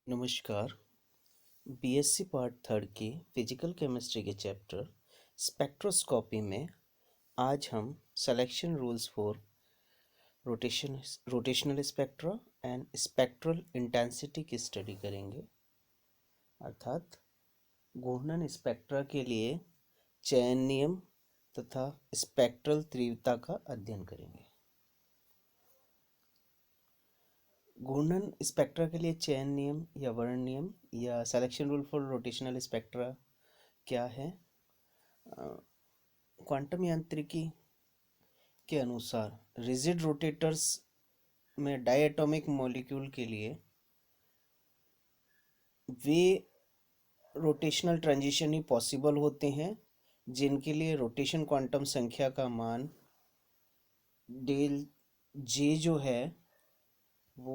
नमस्कार। BSc part third की physical chemistry के चैप्टर स्पेक्ट्रोस्कोपी में आज हम selection rules for rotational spectra and spectral intensity की स्टडी करेंगे। अर्थात घूर्णन स्पेक्ट्रा के लिए चयन नियम तथा स्पेक्ट्रल तीव्रता का अध्ययन करेंगे। घूर्णन स्पेक्ट्रा के लिए चयन नियम या वर्ण नियम या selection rule for rotational spectra क्या है? क्वांटम यांत्रिकी के अनुसार रिजिड रोटेटर्स में डायटोमिक मॉलिक्यूल के लिए वे रोटेशनल ट्रांजिशन ही पॉसिबल होते हैं जिनके लिए रोटेशन क्वांटम संख्या का मान डेल जे जो है वो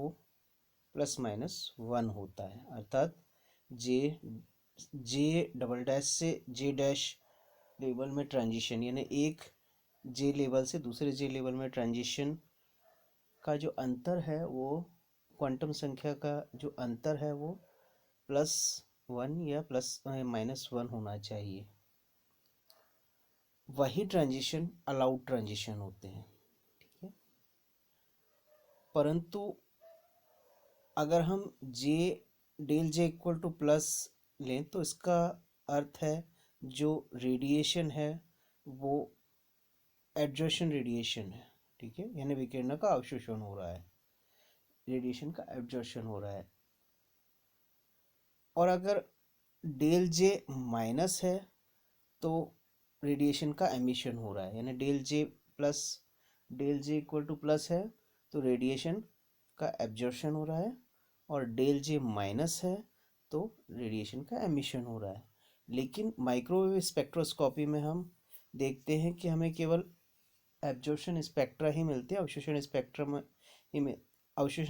±1 होता है। अर्थात जे जे डबल डैश से जे डैश लेवल में ट्रांजिशन यानी एक जे लेवल से दूसरे जे लेवल में ट्रांजिशन का जो अंतर है वो क्वांटम संख्या का जो अंतर है वो +1 या -1 होना चाहिए। वही ट्रांजिशन अलाउड ट्रांजिशन होते हैं। ठीक है, परंतु अगर हम del J equal to plus लें तो इसका अर्थ है जो रेडिएशन है वो एब्जॉर्प्शन रेडिएशन है। ठीक है, यानी विकिरण का अवशोषण हो रहा है, रेडिएशन का एब्जॉर्प्शन हो रहा है। और अगर डेल जे माइनस है तो रेडिएशन का एमिशन हो रहा है, यानी del J equal to plus है तो रेडिएशन का एब्जॉर्प्शन हो रहा है, और डेल जे माइनस है तो रेडिएशन का एमिशन हो रहा है। लेकिन माइक्रोवेव स्पेक्ट्रोस्कोपी में हम देखते हैं कि हमें केवल एब्जॉर्प्शन स्पेक्ट्रा ही मिलते हैं, अवशोषण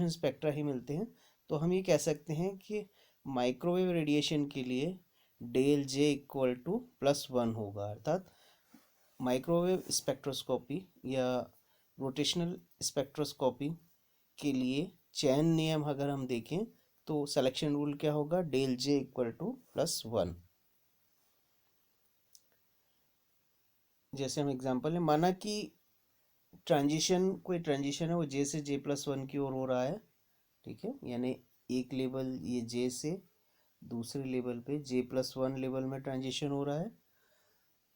स्पेक्ट्रा ही मिलते हैं। तो हम ये कह सकते हैं कि माइक्रोवेव रेडिएशन के लिए डेल जे इक्वल टू +1 होगा। अर्थात माइक्रोवेव स्पेक्ट्रोस्कोपी या रोटेशनल स्पेक्ट्रोस्कोपी के लिए चयन नियम अगर हम देखें तो सिलेक्शन रूल क्या होगा? Del J equal to +1। जैसे हम एग्जांपल है, माना कि कोई ट्रांजिशन है वो जे से J+1 की ओर हो रहा है। ठीक है, यानी एक लेवल ये जे से दूसरे लेवल पे J+1 लेवल में ट्रांजिशन हो रहा है।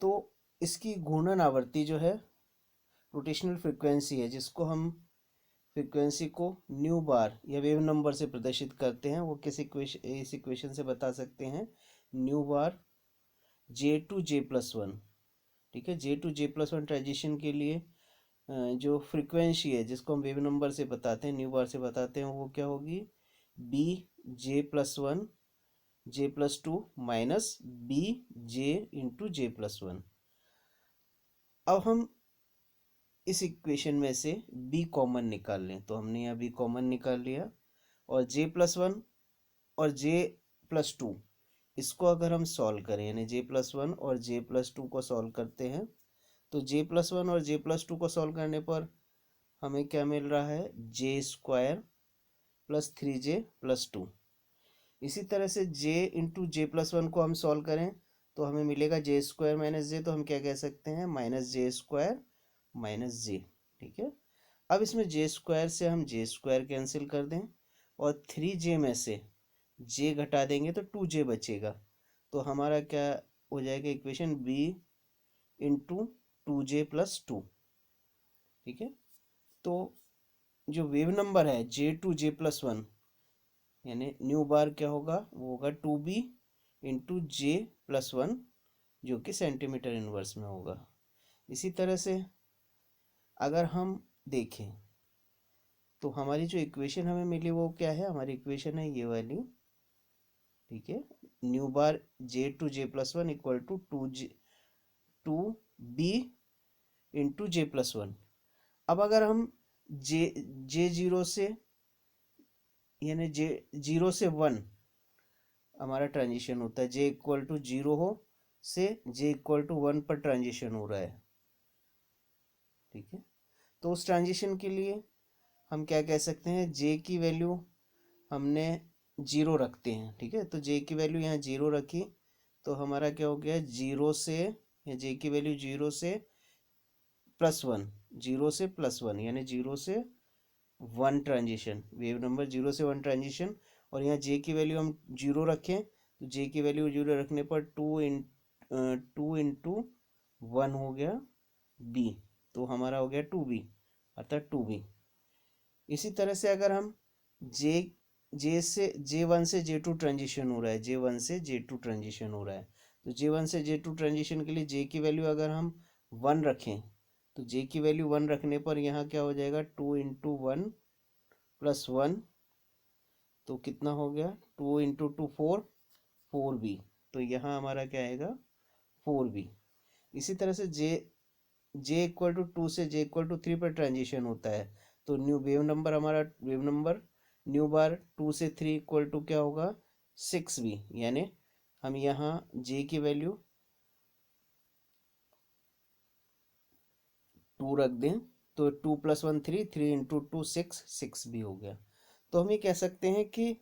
तो इसकी घूर्णन आवृत्ति जो है रोटेशनल फ्रीक्वेंसी है, जिसको हम फ्रीक्वेंसी को न्यू बार या वेव नंबर से प्रदर्शित करते हैं। वो इस इक्वेशन से बता सकते हैं, न्यू बार J2J+1। ठीक है, J2J+1 ट्रांजिशन के लिए जो फ्रीक्वेंसी है जिसको हम वेव नंबर से बताते हैं, न्यू बार से बताते हैं, वो क्या होगी? BJ+1 J+2 minus BJ × J+1। अब हम इस इक्वेशन में से B कॉमन निकाल लें, तो हमने यहाँ B कॉमन निकाल लिया, और J+1 और J+2 इसको अगर हम सॉल्व करें, यानी J+1 और J+2 को सॉल्व करते हैं, तो J+1 और J+2 को सॉल्व करने पर हमें क्या मिल रहा है? J² + 3J+2। इसी तरह से J × J+1 को हम सॉल्व करें तो हमें मिलेगा J² - J, तो हम क्या कह सकते हैं? -J² - J। ठीक है, अब इसमें J² से हम J² कैंसिल कर दें और 3J में से J घटा देंगे तो 2J बचेगा। तो हमारा क्या हो जाएगा? Equation B × 2J+2। ठीक है, तो जो वेव नंबर है J2J+1 यानी न्यू बार क्या होगा? वो होगा 2B × J+1, जो कि सेंटीमीटर इनवर्स में होगा। इसी तरह से अगर हम देखें तो हमारी जो इक्वेशन हमें मिली वो क्या है? हमारी इक्वेशन है ये वाली। ठीक है, new bar J2J+1 equal to 2B × J+1। अब अगर हम J0 से यानी J0 से 1 हमारा ट्रांजिशन होता है, J = 0 हो से J = 1 पर ट्रांजिशन हो रहा है। ठीक है, तो उस ट्रांजिशन के लिए हम क्या कह सकते हैं? J की वैल्यू हमने जीरो रखते हैं, ठीक है। तो जे की वैल्यू यहाँ जीरो रखी तो हमारा क्या हो गया, जीरो से, या जे की वैल्यू जीरो से प्लस वन, जीरो से प्लस वन यानी जीरो से one transition, wave number zero से वन ट्रांजिशन। और यहाँ जे की वैल्यू हम जीरो रखें तो जे की वैल्यू जीरो रखने पर टू इंटू वन हो गया बी, तो हमारा हो गया टू बी, अर्थात टू बी। इसी तरह से अगर हम जे जे वन से जे टू ट्रांजिशन हो रहा है, जे वन से जे टू ट्रांजिशन हो रहा है, तो जे वन से जे टू ट्रांजिशन के लिए जे की वैल्यू अगर हम वन रखें तो जे की वैल्यू वन रखने पर यहाँ क्या हो जाएगा, two into one plus one, तो कितना हो गया, two into two four, four B, तो यहाँ हमारा क्या आएगा, फोर बी। इसी तरह से जे इक्वल टू टू से जे इक्वल टू थ्री पर ट्रांजिशन होता है, तो new wave number new bar two से थ्री इक्वल टू क्या होगा, सिक्स बी। यानी हम यहाँ जे की वैल्यू टू रख दें तो two plus one three, three into two six, six भी हो गया। तो हम ये कह सकते हैं कि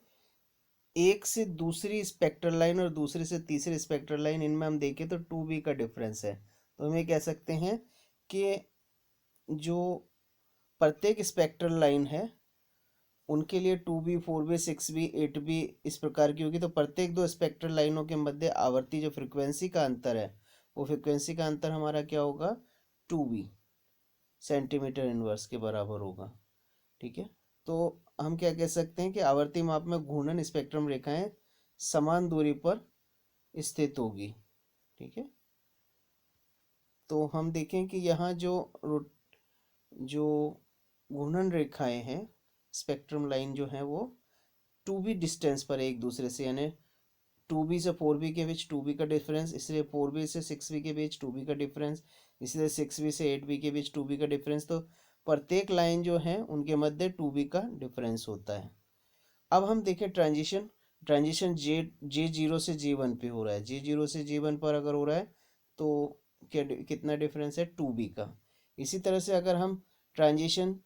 एक से दूसरी स्पेक्ट्रल लाइन और दूसरे से तीसरी स्पेक्ट्रल लाइन, इनमें हम देखें तो टू बी का डिफरेंस है। तो हम ये कह सकते हैं कि जो प्रत्येक स्पेक्ट्रल लाइन है उनके लिए two B, four B, six B, eight B इस प्रकार की होगी। तो प्रत्येक दो स्पेक्ट्रल लाइनों के मध्य आवर्ती जो फ्रिक्वेंसी का अंतर है, वो फ्रिक्वेंसी का अंतर हमारा क्या होगा, टू बी सेंटीमीटर इनवर्स के बराबर होगा, ठीक है। तो हम क्या कह सकते हैं कि आवर्ती माप में घूर्णन स्पेक्ट्रम रेखाएं समान दूरी पर स्थित होगी, ठीक है। तो हम देखें कि यहाँ जो घूर्णन रेखाएं हैं, स्पेक्ट्रम लाइन जो है वो टू बी डिस्टेंस पर एक दूसरे से, यानी टू बी से फोर बी के बीच टू बी का डिफरेंस, इसलिए फोर बी से सिक्स बी के बीच टू बी का डिफरेंस, इसलिए सिक्स बी से एट बी के बीच टू बी का डिफरेंस। तो प्रत्येक लाइन जो है उनके मध्य टू बी का डिफरेंस होता है। अब हम देखें ट्रांजिशन, ट्रांजिशन जे जीरो से जे वन पे हो रहा है, जे जीरो से जे वन पर अगर हो रहा है तो क्या कितना डिफरेंस है, टू बी का। इसी तरह से अगर हम ट्रांजिशन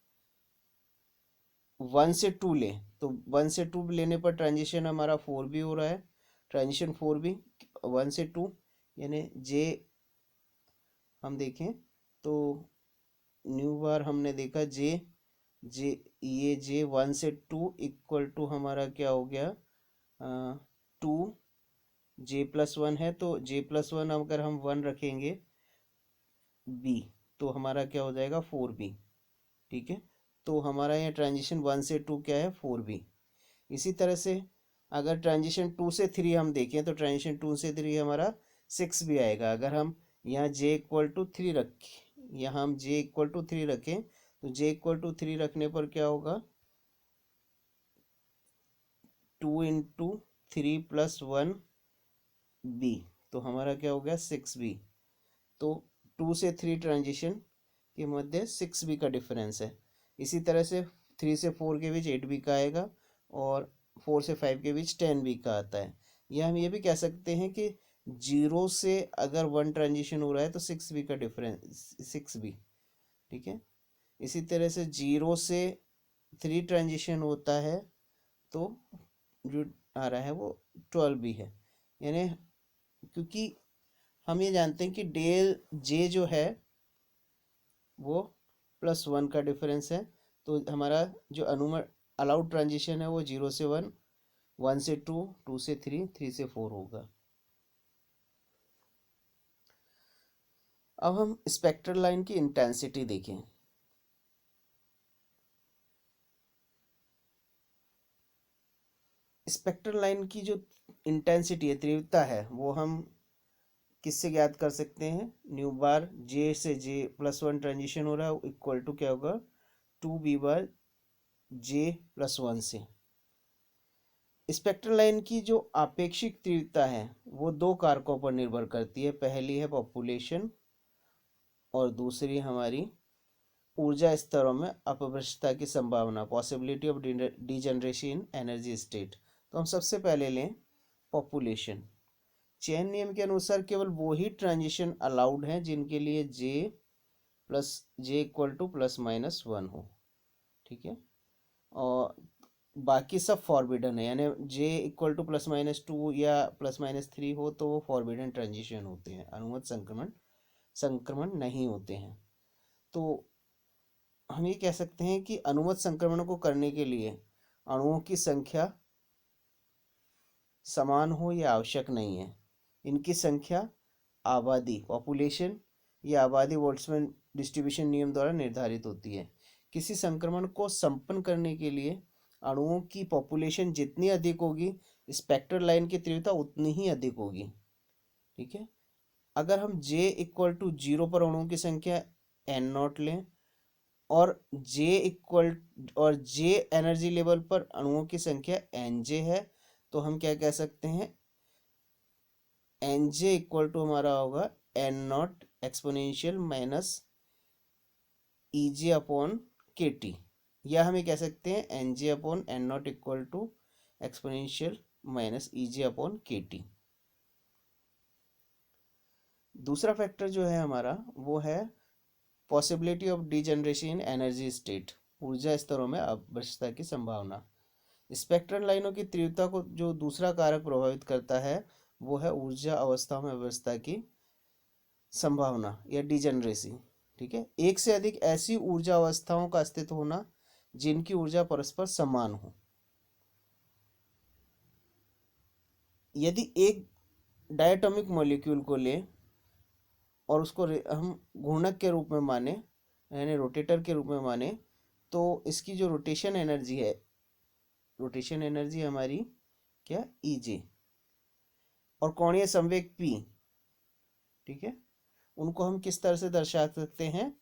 वन से टू ले तो वन से टू लेने पर ट्रांजिशन हमारा फोर बी हो रहा है, ट्रांजिशन फोर बी वन से टू, यानी जे हम देखें तो न्यू बार हमने देखा जे जे ये जे वन से टू इक्वल टू हमारा क्या हो गया, टू जे प्लस वन है, तो जे प्लस वन अगर हम वन रखेंगे बी तो हमारा क्या हो जाएगा, फोर बी, ठीक है। तो हमारा यहाँ ट्रांजिशन वन से टू क्या है, फोर बी। इसी तरह से अगर ट्रांजिशन टू से थ्री हम देखें तो ट्रांजिशन टू से थ्री हमारा सिक्स भी आएगा। अगर हम यहाँ जे इक्वल टू थ्री रखें, यहाँ हम जे इक्वल टू थ्री रखें तो जे इक्वल टू थ्री रखने पर क्या होगा, two into three plus one B, तो हमारा क्या हो गया, सिक्स बी। तो टू से थ्री ट्रांजिशन के मध्य सिक्स बी का डिफरेंस है। इसी तरह से थ्री से फोर के बीच एट बी का आएगा और फोर से फाइव के बीच टेन बी का आता है। या हम ये भी कह सकते हैं कि जीरो से अगर वन ट्रांजिशन हो रहा है तो सिक्स बी का डिफरेंस, सिक्स बी, ठीक है। इसी तरह से जीरो से थ्री ट्रांजिशन होता है तो जो आ रहा है वो ट्वेल्व बी है। यानी क्योंकि हम ये जानते हैं कि डेल जे जो है वो प्लस वन का डिफरेंस है, तो हमारा जो अनुमान अलाउड ट्रांजिशन है वो जीरो से वन, वन से टू, टू से थ्री, थ्री से फोर होगा। अब हम स्पेक्ट्रल लाइन की इंटेंसिटी देखें। स्पेक्ट्रल लाइन की जो इंटेंसिटी है, तीव्रता है, वो हम किससे ज्ञात कर सकते हैं, न्यू बार जे से जे प्लस वन ट्रांजिशन हो रहा है इक्वल टू क्या होगा, two B bar J plus one से। स्पेक्ट्रल लाइन की जो आपेक्षिक तीव्रता है वो दो कारकों पर निर्भर करती है। पहली है पॉपुलेशन और दूसरी हमारी ऊर्जा स्तरों में अपभ्रष्टता की संभावना, possibility of degeneration in energy state. तो हम सबसे पहले लें पॉपुलेशन। चेन नियम के अनुसार केवल वो ही ट्रांजिशन अलाउड हैं जिनके लिए J equal to plus minus one हो, ठीक है। और बाकी सब फॉरबिडन है, यानी जे इक्वल टू +-2 या +-3 हो तो वो फॉरबिडन ट्रांजिशन होते हैं, अनुमत संक्रमण नहीं होते हैं। तो हम ये कह सकते हैं कि अनुमत संक्रमण को करने के लिए अणुओं की संख्या समान हो यह आवश्यक नहीं है। इनकी संख्या आबादी पॉपुलेशन या आबादी बोल्ट्जमैन डिस्ट्रीब्यूशन नियम द्वारा निर्धारित होती है। किसी संक्रमण को संपन्न करने के लिए अणुओं की पॉपुलेशन जितनी अधिक होगी, स्पेक्ट्रल लाइन की तीव्रता उतनी ही अधिक होगी। ठीक है, अगर हम J इक्वल टू 0 पर अणुओं की संख्या N0 लें और J एनर्जी लेवल पर अणुओं की संख्या Nj है, तो हम क्या कह सकते हैं, Nj इक्वल टू हमारा होगा N0 exponential minus EJ upon KT, या हम ये कह सकते हैं Nj upon N0 equal to exponential minus EJ upon KT। दूसरा फैक्टर जो है हमारा वो है possibility of degeneration in energy state, ऊर्जा स्तरों में अव्यवस्था की संभावना। स्पेक्ट्रल लाइनों की तीव्रता को जो दूसरा कारक प्रभावित करता है वो है ऊर्जा अवस्थाओं में अव्यवस्था की संभावना या डीजनरेसी। ठीक है, एक से अधिक ऐसी ऊर्जा अवस्थाओं का अस्तित्व होना जिनकी ऊर्जा परस्पर समान हो। यदि एक डायटोमिक मॉलिक्यूल को ले और उसको हम घूर्णक के रूप में माने, यानी रोटेटर के रूप में माने, तो इसकी जो रोटेशन एनर्जी है, रोटेशन एनर्जी हमारी क्या EJ, और कोणीय संवेग P, ठीक है, उनको हम किस तरह से दर्शा सकते हैं,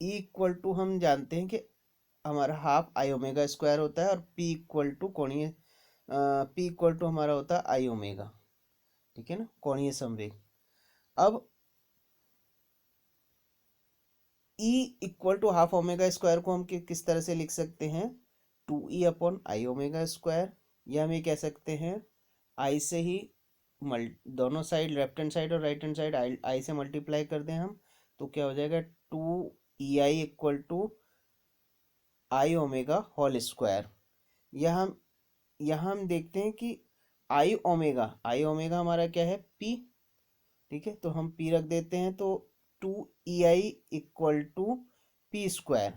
E इक्वल टू हम जानते हैं कि हमारा हाफ I ओमेगा स्क्वायर होता है, और P इक्वल टू हमारा होता है I ओमेगा। ठीक है ना, कोणीय संवेग। अब E equal to half omega square को हम किस तरह से लिख सकते हैं, 2E upon I omega square, या हम ये कह सकते हैं I से ही दोनों साइड, लेफ्ट हैंड साइड और राइट हैंड साइड I से मल्टीप्लाई कर दें हम, तो क्या हो जाएगा 2EI equal to I omega whole square. यहाँ हम देखते हैं कि I ओमेगा हमारा क्या है P। ठीक है, तो हम P रख देते हैं, तो 2EI equal to P square,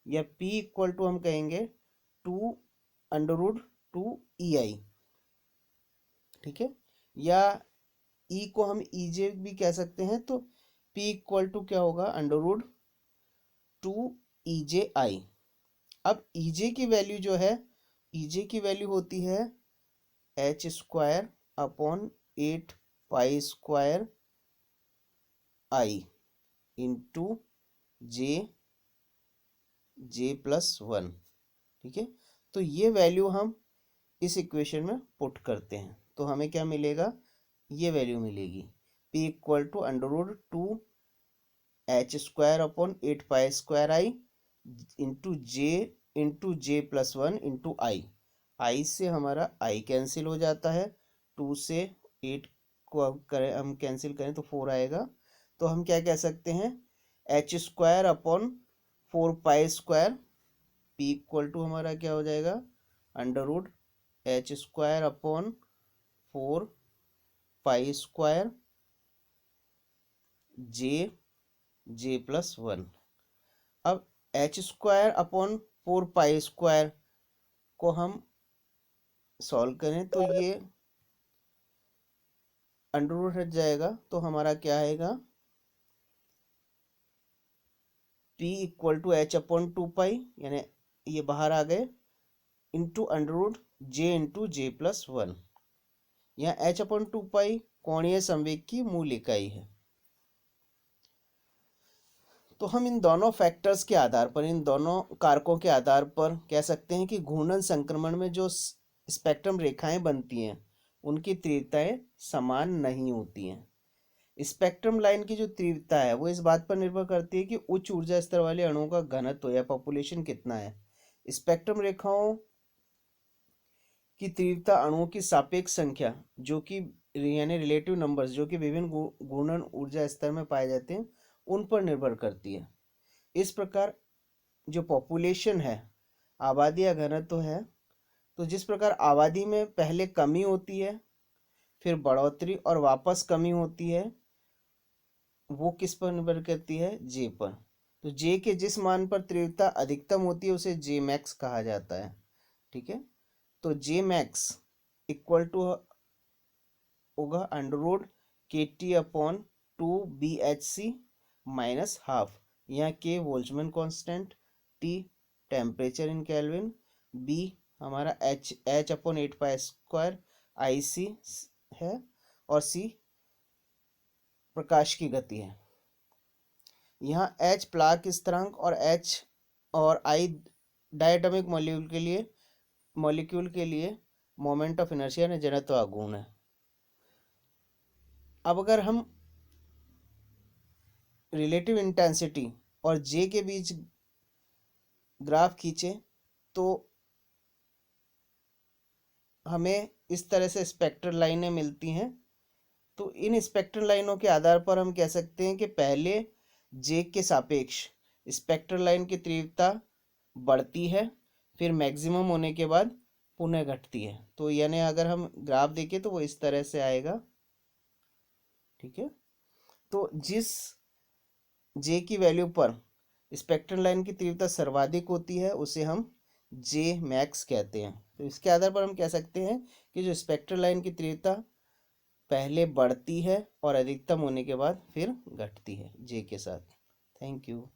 या P इक्वल टू हम कहेंगे 2√2EI। ठीक है, या E को हम EJ भी कह सकते हैं, तो P इक्वल टू क्या होगा √2EJI। अब EJ की वैल्यू जो है, EJ की वैल्यू होती है H square upon 8 pi square I into J+1। ठीक है, तो ये वैल्यू हम इस इक्वेशन में पुट करते हैं, तो हमें क्या मिलेगा, ये वैल्यू मिलेगी P equal to √2H square upon 8 pi square I into J+1 into I से हमारा I कैंसिल हो जाता है, 2 से 8 को हम कैंसिल करें तो 4 आएगा, तो हम क्या कह सकते हैं, H square upon 4 pi square, P equal to हमारा क्या हो जाएगा √H square upon 4 pi square J+1। अब H square upon 4 pi square को हम सॉल्व करें तो ये अंडर हट जाएगा, तो हमारा क्या आएगा P इक्वल टू H अपॉन 2 पाई, यानी ये बाहर आ गए, इंटू √J इंटू J+1। यहाँ H अपॉन 2 पाई कोणीय संवेग की मूल इकाई है। तो हम इन दोनों फैक्टर्स के आधार पर, इन दोनों कारकों के आधार पर कह सकते हैं कि घूर्णन संक्रमण में जो स्पेक्ट्रम रेखाएं बनती हैं उनकी तीव्रताएं समान नहीं होती हैं। स्पेक्ट्रम लाइन की जो तीव्रता है वो इस बात पर निर्भर करती है कि उच्च ऊर्जा स्तर वाले अणुओं का घनत्व या पॉपुलेशन कितना है। स्पेक्ट्रम रेखाओं की तीव्रता अणुओं की सापेक्ष संख्या, जो कि यानी रिलेटिव नंबर्स, जो कि विभिन्न घूर्णन ऊर्जा स्तर में पाए जाते हैं, उन पर निर्भर करती है। इस प्रकार जो पॉपुलेशन है, आबादी या घनत्व है, तो जिस प्रकार आबादी में पहले कमी होती है फिर बढ़ोतरी और वापस कमी होती है, वो किस पर निर्भर करती है? जे पर। तो जे के जिस मान पर तीव्रता अधिकतम होती है उसे जे मैक्स कहा जाता है। ठीक है, तो जे मैक्स इक्वल टू होगा under K T upon 2 BHC minus half. यहाँ K Boltzmann constant, T temperature in kelvin, B हमारा एच अपॉन 8 पाई² IC है, और सी प्रकाश की गति है। यहाँ एच प्लाक स्थिरांक और एच और आई डायटोमिक मॉलिक्यूल के लिए मोमेंट ऑफ इनर्शिया यानी जड़त्व आघूर्ण है। अब अगर हम रिलेटिव इंटेंसिटी और जे के बीच ग्राफ खींचे तो हमें इस तरह से स्पेक्ट्रल लाइनें मिलती हैं। तो इन स्पेक्ट्रल लाइनों के आधार पर हम कह सकते हैं कि पहले जे के सापेक्ष स्पेक्ट्रल लाइन की तीव्रता बढ़ती है, फिर मैक्सिमम होने के बाद पुनः घटती है। तो यानी अगर हम ग्राफ देखें तो वो इस तरह से आएगा। ठीक है, तो जिस जे की वैल्यू पर स्पेक्ट्रल लाइन की तीव्रता सर्वाधिक होती है उसे हम जे मैक्स कहते हैं। तो इसके आधार पर हम कह सकते हैं कि जो स्पेक्ट्रल लाइन की तीव्रता पहले बढ़ती है और अधिकतम होने के बाद फिर घटती है जे के साथ। Thank you.